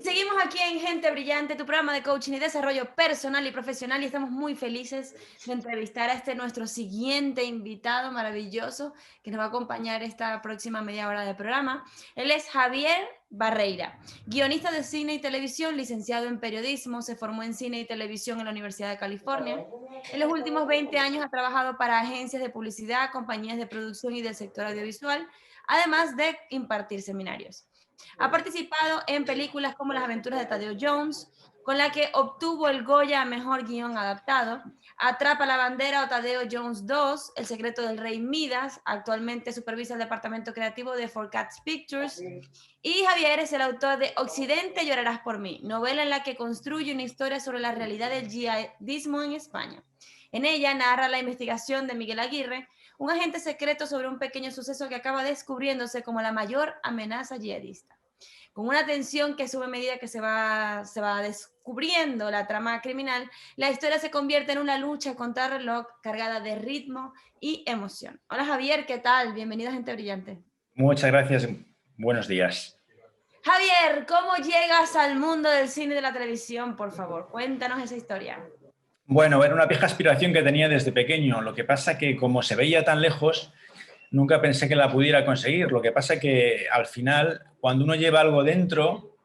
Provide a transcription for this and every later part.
Seguimos aquí en Gente Brillante, tu programa de coaching y desarrollo personal y profesional, y estamos muy felices de entrevistar a nuestro siguiente invitado maravilloso que nos va a acompañar esta próxima media hora del programa. Él es Javier Barreira, guionista de cine y televisión, licenciado en periodismo, se formó en cine y televisión en la Universidad de California. En los últimos 20 años ha trabajado para agencias de publicidad, compañías de producción y del sector audiovisual, además de impartir seminarios. Ha participado en películas como Las aventuras de Tadeo Jones, con la que obtuvo el Goya a Mejor Guión Adaptado, Atrapa la Bandera o Tadeo Jones 2, El secreto del rey Midas, actualmente supervisa el departamento creativo de Four Cats Pictures, y Javier es el autor de Occidente llorarás por mí, novela en la que construye una historia sobre la realidad del yihadismo en España. En ella narra la investigación de Miguel Aguirre, un agente secreto sobre un pequeño suceso que acaba descubriéndose como la mayor amenaza yihadista. Con una tensión que sube a medida que se va descubriendo la trama criminal, la historia se convierte en una lucha contra el reloj cargada de ritmo y emoción. Hola Javier, ¿qué tal? Bienvenido a Gente Brillante. Muchas gracias. Buenos días. Javier, ¿cómo llegas al mundo del cine y de la televisión? Por favor, cuéntanos esa historia. Bueno, era una vieja aspiración que tenía desde pequeño. Lo que pasa que como se veía tan lejos, nunca pensé que la pudiera conseguir. Lo que pasa que al final, cuando uno lleva algo dentro,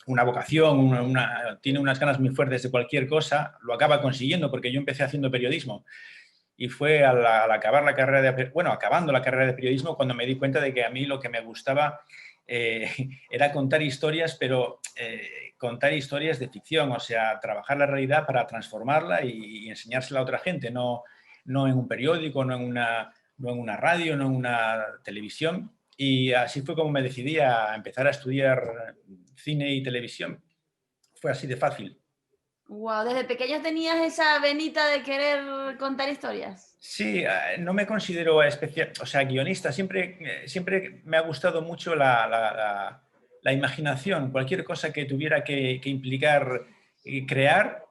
una vocación, tiene unas ganas muy fuertes de cualquier cosa, lo acaba consiguiendo, porque yo empecé haciendo periodismo. Y fue al acabar la carrera acabando la carrera de periodismo, cuando me di cuenta de que a mí lo que me gustaba era contar historias, pero contar historias de ficción, o sea, trabajar la realidad para transformarla y enseñársela a otra gente, no en un periódico, no en una radio, no en una televisión. Y así fue como me decidí a empezar a estudiar cine y televisión. Fue así de fácil. Wow, ¿desde pequeño tenías esa venita de querer contar historias? Sí, no me considero especial, o sea, guionista. Siempre me ha gustado mucho la imaginación. Cualquier cosa que tuviera que implicar crear,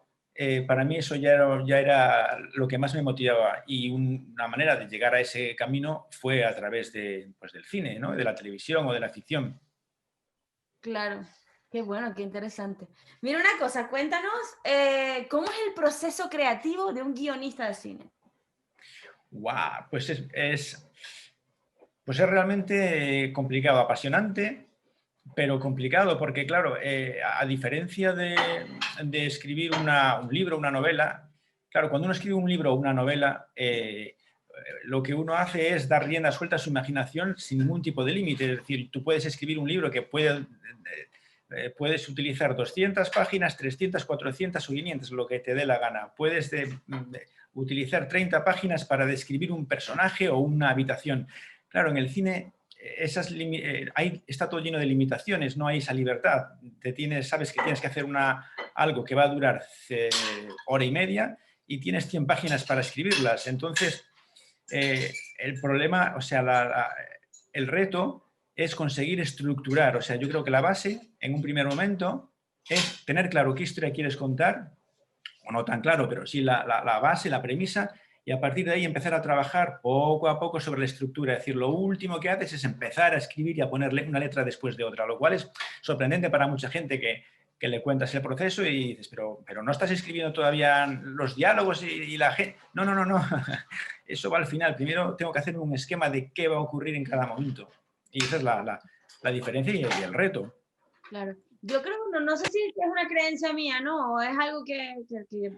para mí eso ya era lo que más me motivaba. Y una manera de llegar a ese camino fue a través pues, del cine, ¿no? De la televisión o de la ficción. Claro, qué bueno, qué interesante. Mira una cosa, cuéntanos, ¿cómo es el proceso creativo de un guionista de cine? ¡Guau! Pues es realmente complicado, apasionante, pero complicado, porque claro, a diferencia de escribir un libro, una novela, claro, cuando uno escribe un libro o una novela, lo que uno hace es dar rienda suelta a su imaginación sin ningún tipo de límite. Es decir, tú puedes escribir un libro que puedes utilizar 200 páginas, 300, 400 o 500, lo que te dé la gana. Puedes utilizar 30 páginas para describir un personaje o una habitación. Claro, en el cine está todo lleno de limitaciones, no hay esa libertad. Sabes que tienes que hacer algo que va a durar hora y media y tienes 100 páginas para escribirlas. Entonces, el problema, o sea, el reto es conseguir estructurar. O sea, yo creo que la base, en un primer momento, es tener claro qué historia quieres contar, o no tan claro, pero sí la base, la premisa, y a partir de ahí empezar a trabajar poco a poco sobre la estructura. Es decir, lo último que haces es empezar a escribir y a ponerle una letra después de otra, lo cual es sorprendente para mucha gente que le cuentas el proceso y dices, pero no estás escribiendo todavía los diálogos y la gente... No, no, no, no. Eso va al final. Primero tengo que hacer un esquema de qué va a ocurrir en cada momento. Y esa es la diferencia y el reto. Claro. Yo creo, no sé si es una creencia mía, ¿no? O es algo que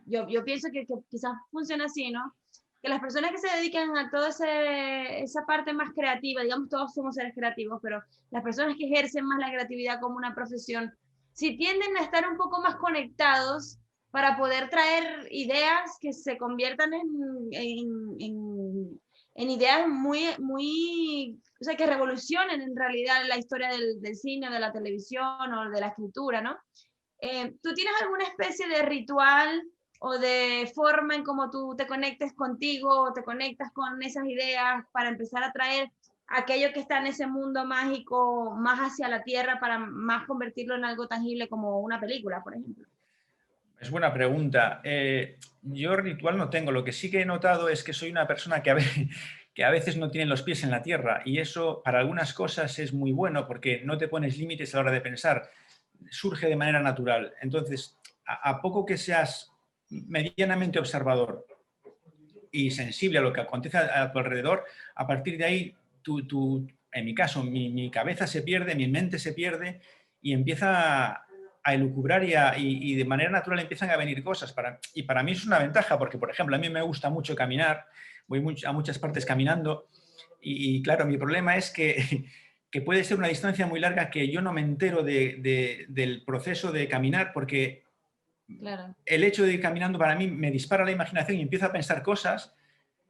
yo pienso que quizás funciona así, ¿no? Que las personas que se dedican a toda esa parte más creativa, digamos, todos somos seres creativos, pero las personas que ejercen más la creatividad como una profesión, si tienden a estar un poco más conectados para poder traer ideas que se conviertan en ideas muy, o sea, que revolucionen en realidad la historia del cine, de la televisión o de la escritura, ¿no? ¿Tú tienes alguna especie de ritual o de forma en cómo tú te conectes contigo o te conectas con esas ideas para empezar a traer aquello que está en ese mundo mágico más hacia la tierra para más convertirlo en algo tangible como una película, por ejemplo? Es buena pregunta. Yo ritual no tengo. Lo que sí que he notado es que soy una persona que a veces no tiene los pies en la tierra y eso para algunas cosas es muy bueno porque no te pones límites a la hora de pensar. surge de manera natural. Entonces, a poco que seas medianamente observador y sensible a lo que acontece a tu alrededor, a partir de ahí, en mi caso, mi cabeza se pierde, mi mente se pierde y empieza a elucubrar y de manera natural empiezan a venir cosas. Y para mí es una ventaja porque, por ejemplo, a mí me gusta mucho caminar, voy a muchas partes caminando y claro, mi problema es que puede ser una distancia muy larga que yo no me entero del proceso de caminar porque Claro. el hecho de ir caminando para mí me dispara la imaginación y empiezo a pensar cosas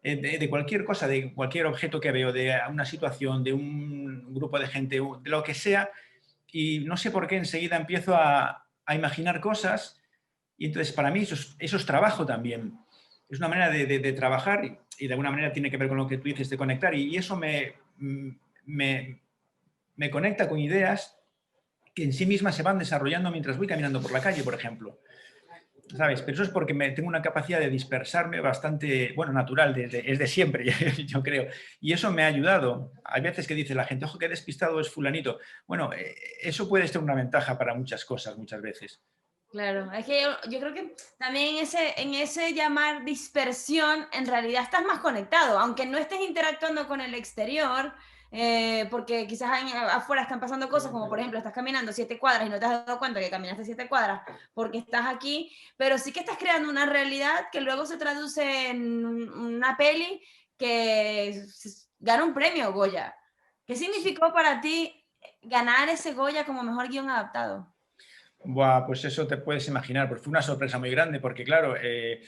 de cualquier cosa, de cualquier objeto que veo, de una situación, de un grupo de gente, de lo que sea, y no sé por qué enseguida empiezo a imaginar cosas y entonces para mí eso es trabajo también. Es una manera de trabajar y de alguna manera tiene que ver con lo que tú dices de conectar y eso me, me conecta con ideas que en sí mismas se van desarrollando mientras voy caminando por la calle, por ejemplo. ¿Sabes? Pero eso es porque tengo una capacidad de dispersarme bastante, bueno, natural, es de siempre, yo creo. Y eso me ha ayudado. Hay veces que dice la gente, ojo, qué despistado es fulanito. Bueno, eso puede ser una ventaja para muchas cosas, muchas veces. Claro, es que yo creo que también en ese llamar dispersión, en realidad estás más conectado, aunque no estés interactuando con el exterior, porque quizás afuera están pasando cosas, como por ejemplo, estás caminando 7 cuadras y no te has dado cuenta que caminaste 7 cuadras porque estás aquí, pero sí que estás creando una realidad que luego se traduce en una peli que gana un premio Goya. ¿Qué significó para ti ganar ese Goya como mejor guión adaptado? Buah, pues eso te puedes imaginar, pues fue una sorpresa muy grande, porque claro, eh,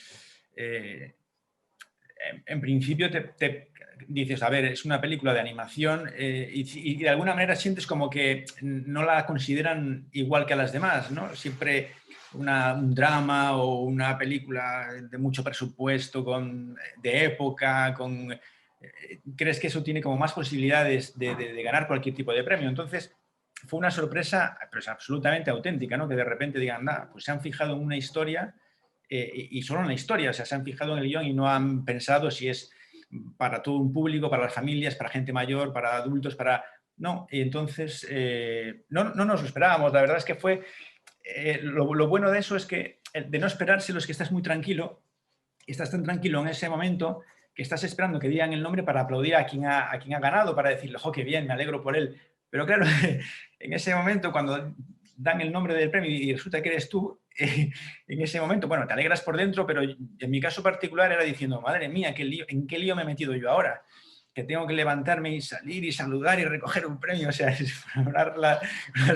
en principio te dices, a ver, es una película de animación y de alguna manera sientes como que no la consideran igual que a las demás, ¿no? Siempre un drama o una película de mucho presupuesto, de época, crees que eso tiene como más posibilidades de ganar cualquier tipo de premio. Entonces, fue una sorpresa pues, absolutamente auténtica, ¿no? Que de repente digan, nada, pues se han fijado en una historia y solo en la historia, o sea, se han fijado en el guión y no han pensado si es para todo un público, para las familias, para gente mayor, para adultos, para... No, y entonces no nos lo esperábamos, la verdad es que fue... lo bueno de eso es que de no esperárselo es que estás muy tranquilo, estás tan tranquilo en ese momento que estás esperando que digan el nombre para aplaudir a quien ha ganado, para decirle, ¡jo, qué bien, me alegro por él! Pero claro, en ese momento, cuando dan el nombre del premio y resulta que eres tú, en ese momento, bueno, te alegras por dentro, pero en mi caso particular era diciendo, madre mía, ¿en qué lío me he metido yo ahora? Que tengo que levantarme y salir y saludar y recoger un premio. O sea, es una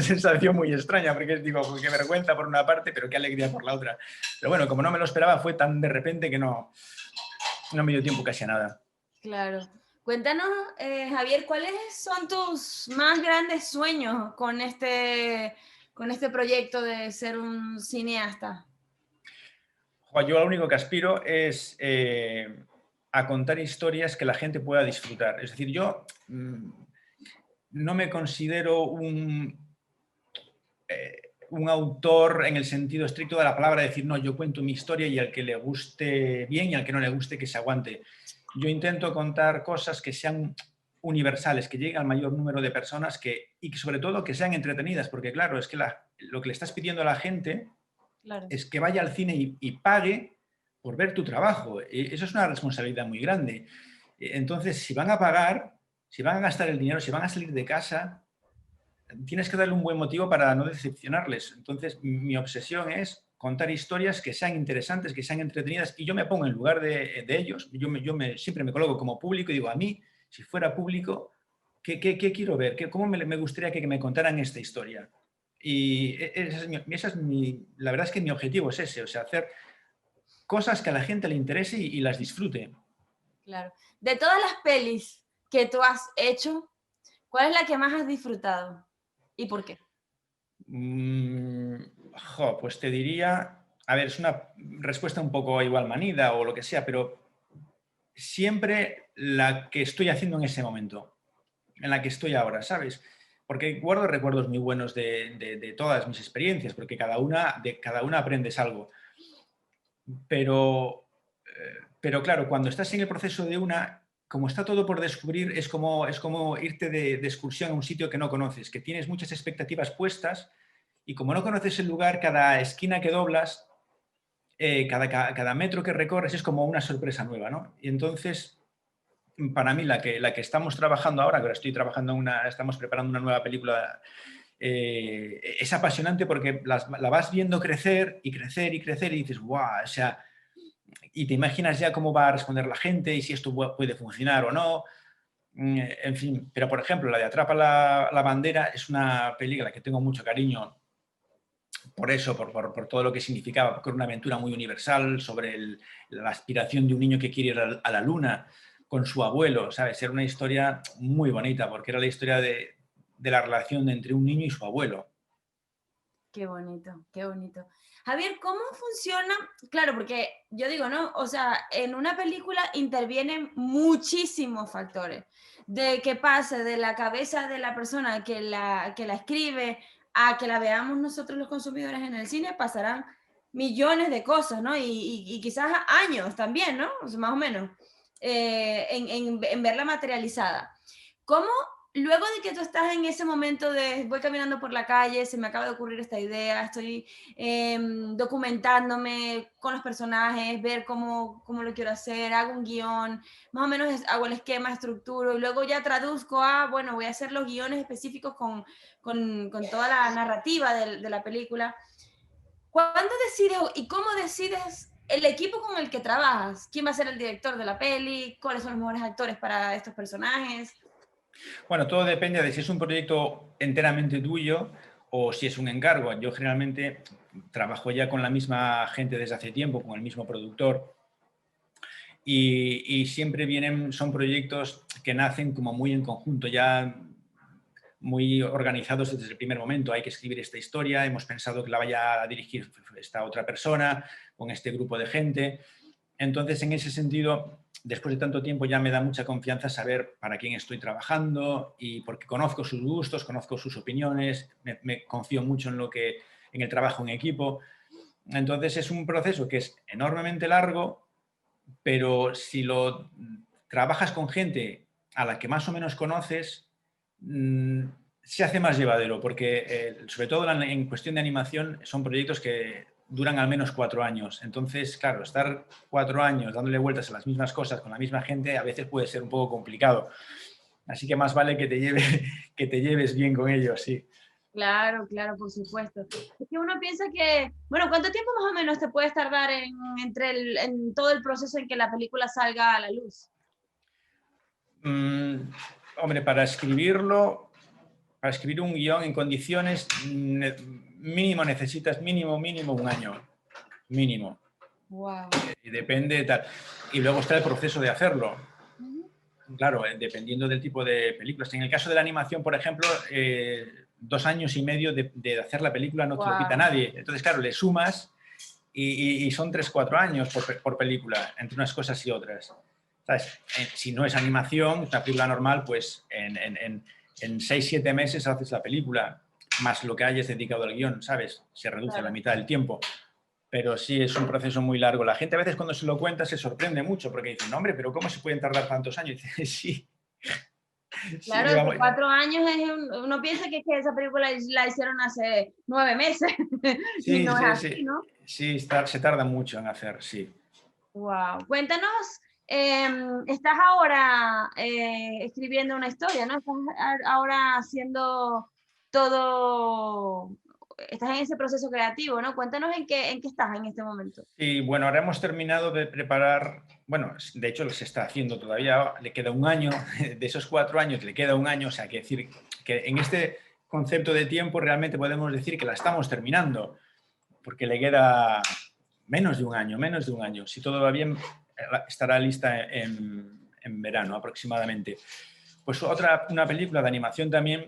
sensación muy extraña, porque es digo, qué vergüenza por una parte, pero qué alegría por la otra. Pero bueno, como no me lo esperaba, fue tan de repente que no me dio tiempo casi a nada. Claro. Cuéntanos, Javier, ¿cuáles son tus más grandes sueños con este proyecto de ser un cineasta? Yo lo único que aspiro es a contar historias que la gente pueda disfrutar. Es decir, yo no me considero un autor en el sentido estricto de la palabra, decir, no, yo cuento mi historia y al que le guste bien y al que no le guste que se aguante. Yo intento contar cosas que sean universales, que lleguen al mayor número de personas y que sobre todo que sean entretenidas, porque claro, es que lo que le estás pidiendo a la gente Claro. es que vaya al cine y pague por ver tu trabajo. Eso es una responsabilidad muy grande. Entonces, si van a pagar, si van a gastar el dinero, si van a salir de casa, tienes que darle un buen motivo para no decepcionarles. Entonces, mi obsesión es contar historias que sean interesantes, que sean entretenidas, y yo me pongo en lugar de ellos, siempre me coloco como público y digo, a mí, si fuera público, ¿qué quiero ver? ¿Cómo me gustaría que me contaran esta historia? Y la verdad es que mi objetivo es ese, o sea, hacer cosas que a la gente le interese y las disfrute. Claro. De todas las pelis que tú has hecho, ¿cuál es la que más has disfrutado? ¿Y por qué? Mm, pues te diría, a ver, es una respuesta un poco igual manida o lo que sea, pero siempre la que estoy haciendo en ese momento, en la que estoy ahora, ¿sabes? Porque guardo recuerdos muy buenos de todas mis experiencias, porque de cada una aprendes algo. Pero claro, cuando estás en el proceso de una, como está todo por descubrir, es como irte de excursión a un sitio que no conoces, que tienes muchas expectativas puestas y como no conoces el lugar, cada esquina que doblas, cada metro que recorres es como una sorpresa nueva, ¿no? Y entonces, para mí, la que estamos trabajando ahora, que ahora estoy trabajando estamos preparando una nueva película, es apasionante porque la vas viendo crecer y crecer y crecer y dices, guau, o sea, y te imaginas ya cómo va a responder la gente y si esto puede funcionar o no. En fin, pero por ejemplo, la de Atrapa la bandera es una película que tengo mucho cariño por eso, por todo lo que significaba, porque era una aventura muy universal sobre la aspiración de un niño que quiere ir a la luna con su abuelo, ¿sabes? Era una historia muy bonita, porque era la historia de la relación entre un niño y su abuelo. Qué bonito, qué bonito. Javier, ¿cómo funciona? Claro, porque yo digo, ¿no? O sea, en una película intervienen muchísimos factores. De que pase de la cabeza de la persona que la escribe a que la veamos nosotros los consumidores en el cine, pasarán millones de cosas, ¿no? Y quizás años también, ¿no? O sea, más o menos, en verla materializada. ¿Cómo luego de que tú estás en ese momento de voy caminando por la calle, se me acaba de ocurrir esta idea, estoy documentándome con los personajes, ver cómo lo quiero hacer, hago un guión, más o menos hago el esquema, estructuro, y luego ya traduzco a, bueno, voy a hacer los guiones específicos con toda la narrativa de la película. ¿Cuándo decides y cómo decides el equipo con el que trabajas? ¿Quién va a ser el director de la peli? ¿Cuáles son los mejores actores para estos personajes? Bueno, todo depende de si es un proyecto enteramente tuyo o si es un encargo. Yo generalmente trabajo ya con la misma gente desde hace tiempo, con el mismo productor, y siempre son proyectos que nacen como muy en conjunto, ya muy organizados desde el primer momento. Hay que escribir esta historia, hemos pensado que la vaya a dirigir esta otra persona, con este grupo de gente. Entonces, en ese sentido, después de tanto tiempo ya me da mucha confianza saber para quién estoy trabajando y porque conozco sus gustos, conozco sus opiniones, me confío mucho en el trabajo en equipo. Entonces, es un proceso que es enormemente largo, pero si lo trabajas con gente a la que más o menos conoces, se hace más llevadero, porque sobre todo en cuestión de animación son proyectos que duran al menos 4 años. Entonces, claro, estar 4 años dándole vueltas a las mismas cosas con la misma gente a veces puede ser un poco complicado. Así que más vale que que te lleves bien con ellos, sí. Claro, claro, por supuesto. Es que uno piensa que, bueno, ¿cuánto tiempo más o menos te puedes tardar en todo el proceso en que la película salga a la luz? Mm, hombre, para escribir un guión en condiciones, mínimo necesitas mínimo un año, mínimo. Wow. Y depende de tal. Y luego está el proceso de hacerlo. Claro, dependiendo del tipo de películas. En el caso de la animación, por ejemplo, 2 años y medio de hacer la película no te lo quita Wow. nadie. Entonces, claro, le sumas y son 3 4 años por película, entre unas cosas y otras. ¿Sabes? Si no es animación, una película normal, pues en 6 7 meses haces la película, más lo que hayas dedicado al guión, ¿sabes? Se reduce a la Claro. mitad del tiempo. Pero sí, es un proceso muy largo. La gente a veces cuando se lo cuenta se sorprende mucho porque dice, no, hombre, pero ¿cómo se pueden tardar tantos años? Y dice, sí, sí, Claro, que llevamos... 4 años uno piensa que esa película la hicieron hace 9 meses y Sí, no es sí, así, sí, ¿no? sí, se tarda mucho en hacer, sí. Wow. Cuéntanos, estás ahora escribiendo una historia, ¿no? Estás ahora haciendo todo, estás en ese proceso creativo, ¿no? Cuéntanos en qué estás en este momento. Y bueno, ahora hemos terminado de preparar, bueno, de hecho se está haciendo todavía, le queda un año, de esos 4 años le queda un año, o sea, que decir que en este concepto de tiempo realmente podemos decir que la estamos terminando, porque le queda menos de un año. Si todo va bien, estará lista en verano aproximadamente. Pues una película de animación también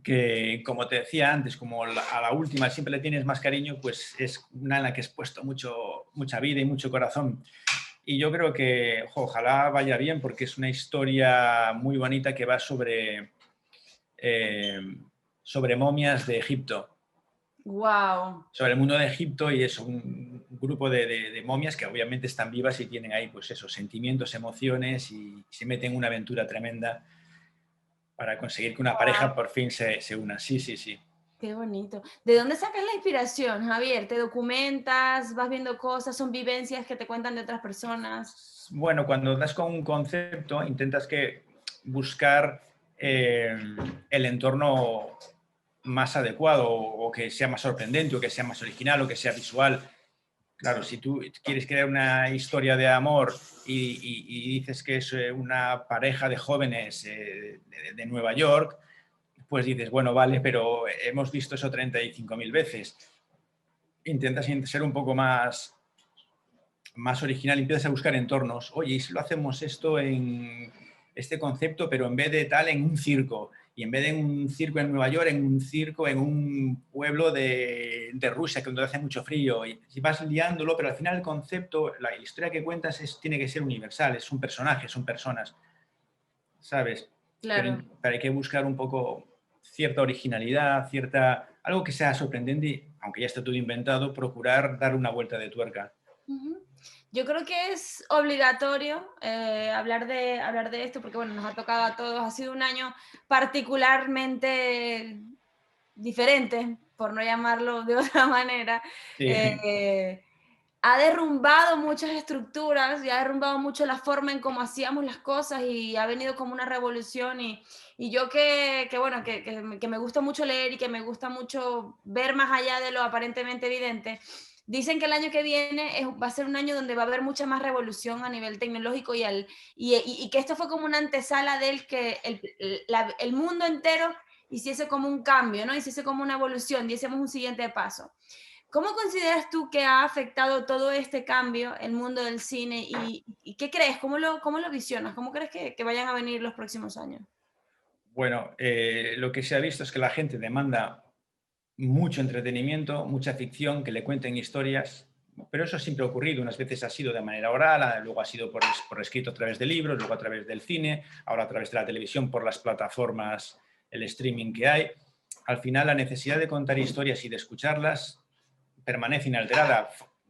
que, como te decía antes, como a la última siempre le tienes más cariño, pues es una en la que has puesto mucha vida y mucho corazón. Y yo creo que ojalá vaya bien porque es una historia muy bonita que va eh, sobre momias de Egipto, Wow. sobre el mundo de Egipto y es un grupo de momias que obviamente están vivas y tienen ahí pues esos sentimientos, emociones y se meten en una aventura tremenda para conseguir que una pareja por fin se una. Sí, sí, sí. Qué bonito. ¿De dónde sacas la inspiración, Javier? ¿Te documentas, vas viendo cosas, son vivencias que te cuentan de otras personas? Bueno, cuando das con un concepto, intentas que buscar eh, el entorno más adecuado o que sea más sorprendente o que sea más original o que sea visual. Claro, si tú quieres crear una historia de amor y dices que es una pareja de jóvenes de Nueva York, pues dices, bueno, vale, pero hemos visto eso 35.000 veces. Intentas ser un poco más original, empiezas a buscar entornos. Oye, ¿y si lo hacemos esto en este concepto, pero en vez de tal, en un circo? Y en vez de en un circo en Nueva York, en un circo en un pueblo de Rusia, donde hace mucho frío. Y vas liándolo, pero al final el concepto, la historia que cuentas tiene que ser universal, es un personaje, son personas, ¿sabes? Claro. Pero hay que buscar un poco cierta originalidad, algo que sea sorprendente y, aunque ya esté todo inventado, procurar dar una vuelta de tuerca. Ujú. Yo creo que es obligatorio hablar de esto porque, bueno, nos ha tocado a todos. Ha sido un año particularmente diferente, por no llamarlo de otra manera. Sí. Eh, Ha derrumbado muchas estructuras y ha derrumbado mucho la forma en cómo hacíamos las cosas y ha venido como una revolución y yo bueno, que me gusta mucho leer y que me gusta mucho ver más allá de lo aparentemente evidente, dicen que el año que viene va a ser un año donde va a haber mucha más revolución a nivel tecnológico y que esto fue como una antesala del que el mundo entero hiciese como un cambio, ¿no? Hiciese como una evolución, diésemos un siguiente paso. ¿Cómo consideras tú que ha afectado todo este cambio el mundo del cine y qué crees? Cómo lo visionas? ¿Cómo crees que vayan a venir los próximos años? Bueno, lo que se ha visto es que la gente demanda mucho entretenimiento, mucha ficción, que le cuenten historias, pero eso siempre ha ocurrido. Unas veces ha sido de manera oral, luego ha sido por escrito a través de libros, luego a través del cine, ahora a través de la televisión por las plataformas, el streaming que hay. Al final, la necesidad de contar historias y de escucharlas permanece inalterada.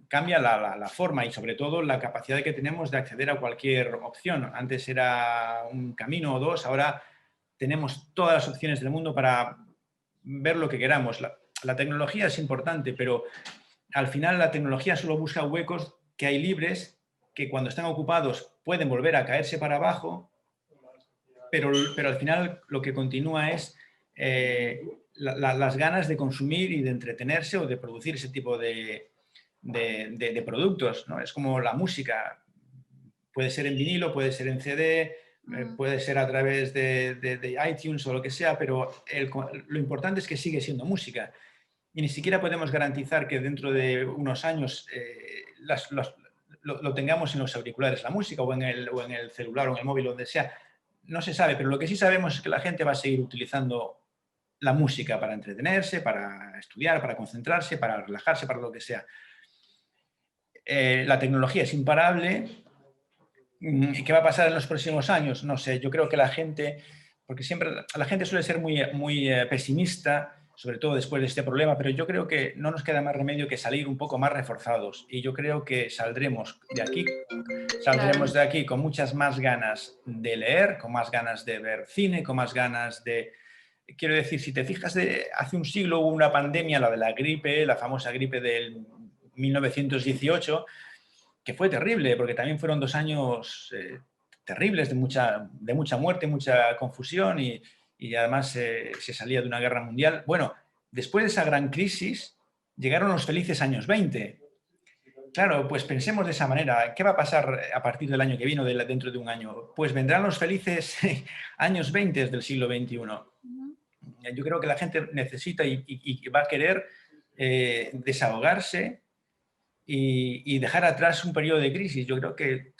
Cambia la forma y sobre todo la capacidad que tenemos de acceder a cualquier opción. Antes era un camino o dos, ahora tenemos todas las opciones del mundo para ver lo que queramos. La tecnología es importante, pero al final la tecnología solo busca huecos que hay libres, que cuando están ocupados pueden volver a caerse para abajo, pero al final lo que continúa es las ganas de consumir y de entretenerse o de producir ese tipo de productos, ¿no? Es como la música, puede ser en vinilo, puede ser en CD, Mm, puede ser a través de iTunes o lo que sea, pero lo importante es que sigue siendo música. Y ni siquiera podemos garantizar que dentro de unos años lo tengamos en los auriculares, la música, o en el celular o en el móvil, donde sea. No se sabe, pero lo que sí sabemos es que la gente va a seguir utilizando la música para entretenerse, para estudiar, para concentrarse, para relajarse, para lo que sea. La tecnología es imparable. ¿Qué va a pasar en los próximos años? No sé, yo creo que la gente, porque siempre la gente suele ser muy pesimista, sobre todo después de este problema, pero yo creo que no nos queda más remedio que salir un poco más reforzados y yo creo que claro. saldremos de aquí con muchas más ganas de leer, con más ganas de ver cine, con más ganas de... Quiero decir, si te fijas, hace un siglo hubo una pandemia, la de la gripe, la famosa gripe del 1918, que fue terrible, porque también fueron 2 años terribles de mucha muerte, mucha confusión y además se salía de una guerra mundial. Bueno, después de esa gran crisis llegaron los felices años 20. Claro, pues pensemos de esa manera. ¿Qué va a pasar a partir del año que viene o dentro de un año? Pues vendrán los felices años 20 del siglo XXI. Ujú. Yo creo que la gente necesita y va a querer desahogarse y dejar atrás un periodo de crisis. Yo creo que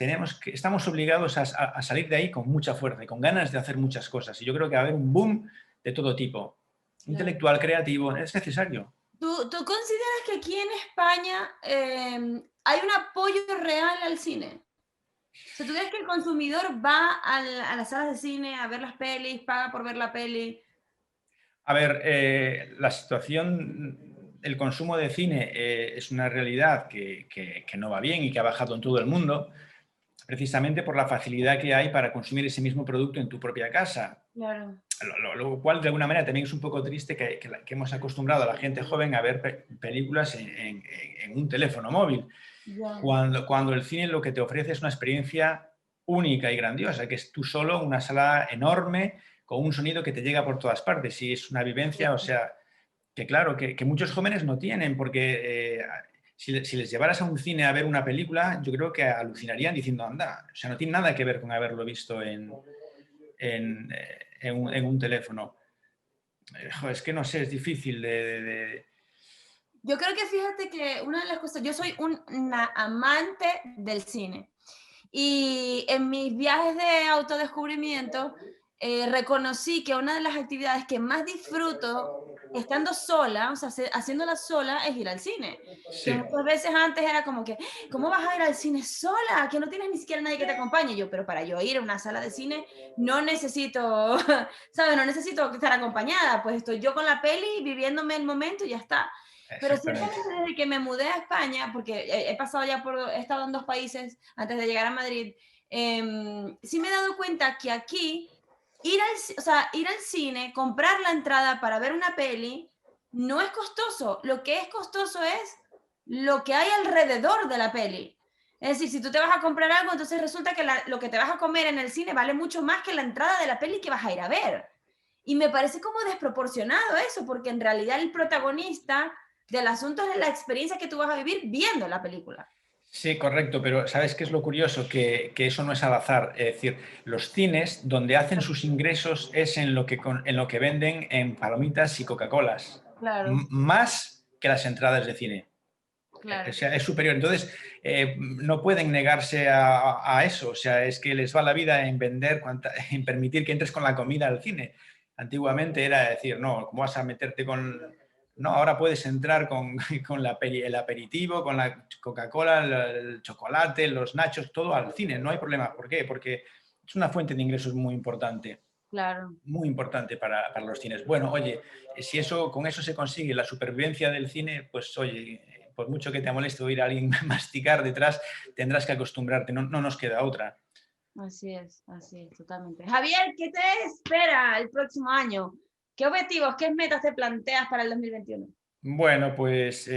estamos obligados a salir de ahí con mucha fuerza y con ganas de hacer muchas cosas. Y yo creo que va a haber un boom de todo tipo, Claro. intelectual, creativo, es necesario. ¿Tú consideras que aquí en España hay un apoyo real al cine? O sea, ¿tú crees que el consumidor va a las salas de cine a ver las pelis, paga por ver la peli? A ver, la situación, el consumo de cine es una realidad que no va bien y que ha bajado en todo el mundo, precisamente por la facilidad que hay para consumir ese mismo producto en tu propia casa. Claro. Lo cual de alguna manera también es un poco triste que hemos acostumbrado a la gente joven a ver películas en un teléfono móvil, Ya. cuando el cine lo que te ofrece es una experiencia única y grandiosa, que es tú solo, una sala enorme, con un sonido que te llega por todas partes, y es una vivencia, o sea, que claro, que muchos jóvenes no tienen, porque si les llevaras a un cine a ver una película, yo creo que alucinarían diciendo, anda, o sea, no tiene nada que ver con haberlo visto en un teléfono. Es que no sé, es difícil Yo creo que fíjate que una de las cosas, yo soy una amante del cine y en mis viajes de autodescubrimiento reconocí que una de las actividades que más disfruto estando sola, o sea, haciéndola sola, es ir al cine. Que Sí, muchas veces antes era como que, ¿cómo vas a ir al cine sola? Que no tienes ni siquiera nadie que te acompañe. Yo, pero para yo ir a una sala de cine no necesito, ¿sabes? No necesito estar acompañada, pues estoy yo con la peli viviéndome el momento y ya está. Pero exactamente. ciertamente desde que me mudé a España, porque he pasado ya he estado en 2 países antes de llegar a Madrid, sí me he dado cuenta que aquí o sea, ir al cine, comprar la entrada para ver una peli, no es costoso. Lo que es costoso es lo que hay alrededor de la peli. Es decir, si tú te vas a comprar algo, entonces resulta que lo que te vas a comer en el cine vale mucho más que la entrada de la peli que vas a ir a ver. Y me parece como desproporcionado eso, porque en realidad el protagonista del asunto es la experiencia que tú vas a vivir viendo la película. Sí, correcto, pero ¿sabes qué es lo curioso? Que eso no es al azar. Es decir, los cines donde hacen sus ingresos es en lo que venden en palomitas y Coca-Colas, Claro, más que las entradas de cine. O claro. sea, es superior. Entonces, no pueden negarse a eso. O sea, es que les va la vida en vender, en permitir que entres con la comida al cine. Antiguamente era decir, no, ¿cómo vas a meterte con...? No, ahora puedes entrar con, el aperitivo, con la Coca-Cola, el chocolate, los nachos, todo al cine. No hay problema. ¿Por qué? Porque es una fuente de ingresos Claro. muy importante para los cines. Bueno, oye, si eso, con eso se consigue la supervivencia del cine, pues oye, por mucho que te moleste oír a alguien masticar detrás, tendrás que acostumbrarte, no, no nos queda otra. Así es, totalmente. Javier, ¿qué te espera el próximo año? ¿Qué objetivos, qué metas te planteas para el 2021? Bueno, pues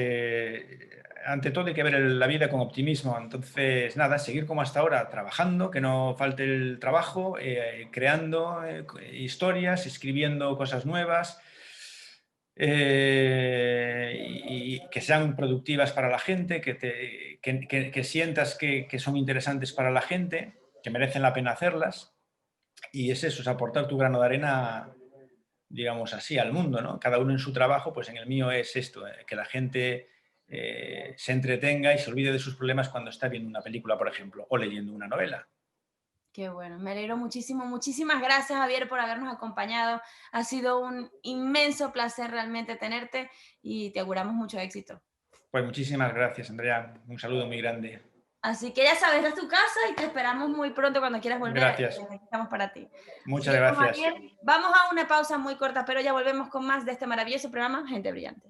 ante todo hay que ver la vida con optimismo. Entonces, nada, seguir como hasta ahora, trabajando, que no falte el trabajo, creando historias, escribiendo cosas nuevas, y que sean productivas para la gente, que sientas que son interesantes para la gente, que merecen la pena hacerlas. Y es eso, es aportar tu grano de arena, digamos así, al mundo, ¿no? Cada uno en su trabajo, pues en el mío es esto, que la gente se entretenga y se olvide de sus problemas cuando está viendo una película, por ejemplo, o leyendo una novela. Qué bueno, me alegro muchísimo. Muchísimas gracias, Javier, por habernos acompañado. Ha sido un inmenso placer realmente tenerte y te auguramos mucho éxito. Pues muchísimas gracias, Andrea. Un saludo muy grande. Así que ya sabes, esta es tu casa y te esperamos muy pronto cuando quieras volver. Gracias. Aquí estamos para ti. Así Muchas que con gracias. Javier, vamos a una pausa muy corta, pero ya volvemos con más de este maravilloso programa, Gente Brillante.